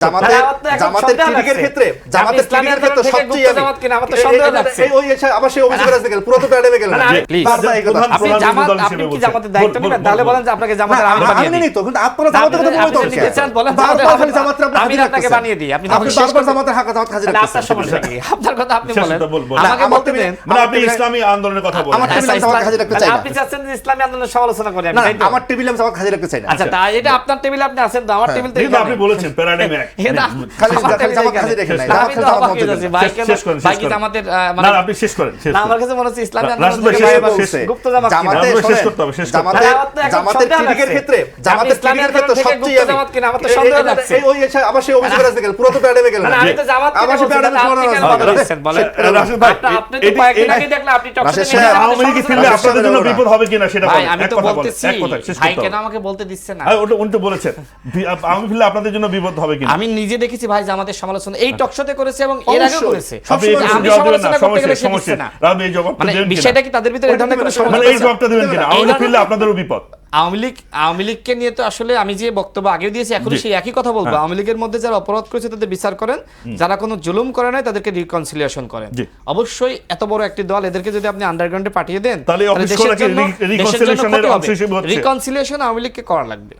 জামাতের ক্রিটিকের ক্ষেত্রে সবচেয়ে ওই আবার সেই অভিযোগ আছে পুরো তো প্যাডে গেল না আপনি কি জামাতের দায়িত্ব নেবেন তাহলে বলেন যে আপনাকে জামাতের আমি বানিয়ে দিই তো কিন্তু আপনারা জামাতের কথা বলতে চান বলেন আমি আপনাকে বানিয়ে দিই আপনি বারবার জামাতের হাকা জামাত হাজির রাখছেন আপনার সমস্যা কি আপনার কথা আপনি বলেন আমাকে বলতে দেন মানে আপনি ইসলামী আন্দোলনের কথা বলেন আমার টেবিলে জামাত হাজির রাখতে চাই না আপনি চাচ্ছেন যে ইসলামী আন্দোলনের সমালোচনা করি আমি না আমার টেবিলে জামাত হাজির রাখতে চাই না আচ্ছা তাই এটা আপনার টেবিলে আপনি আছেন তো আমার টেবিল থেকে আপনি বলেছেন প্যারাডাইম এক খালি জামাত হাজির রাখেন না আমি তো অবাক হয়ে যাচ্ছি ভাই কি জামাতের না আপনি শেষ করেন না আমার কাছে মনে হচ্ছে ইসলামী রাশিদ ভাই আন্দোলনের গুপ্ত জামাত জামাতের ক্রিটিকের ক্ষেত্রে সবচেয়ে জামাত কিনা আমার তো সন্দেহ লাগছে ওই আবার সেই অভিযোগ আছে পুরো তো প্যাডে গেল না আমি তো জামাত কিনা আপনি কেন বলছেন বলেন রাশিদ ভাই আপনি তো কয়েকদিন আগে দেখলে আপনি টকশোতে আওয়ামী লীগ ফিরলে আপনাদের জন্য বিপদ হবে কিনা সেটা ভাই বলেন আমি এক তো কথা বলেন বলতেছি এক কথা শেষ ভাই করতে কেন হবে আমাকে বলতে দিচ্ছে না ওটা উনি তো বলেছেন আওয়ামী ফিরলে আপনাদের জন্য বিপদ হবে কিনা আমি নিজে দেখেছি ভাই জামাতের সমালোচনা এই টকশোতে করেছে এবং এর আগে করেছে আপনি আমি জবাব দিবেন সমালোচনা না করতে গেলে সমস্যা শিখছে না রাবি এই জবাবটা মানে দেন কিনা বিষয়টা কি তাদের ভিতরে এই ধরনের কোনো মানে এই সমস্যা জবাবটা দিবেন কিনা আওয়ামী ফিরলে আপনাদেরও বিপদ আওয়ামী লীগকে নিয়ে তো আসলে আমি যে বক্তব্য আগে দিয়েছি এখন সেই একই কথা বলবো আওয়ামী লীগের মধ্যে যারা অপরাধ করেছে তাদের বিচার করেন যারা কোনো জুলুম করে নাই তাদেরকে রিকনসিলিয়েশন করেন অবশ্যই এত বড় একটি দল এদেরকে যদি আপনি আন্ডারগ্রাউন্ডে পাঠিয়ে দেন তাহলে অফিস করা কি রিকনসিলিয়েশনের অংশ হিসেবে হচ্ছে রিকনসিলিয়েশন আওয়ামী লীগকে করা লাগবে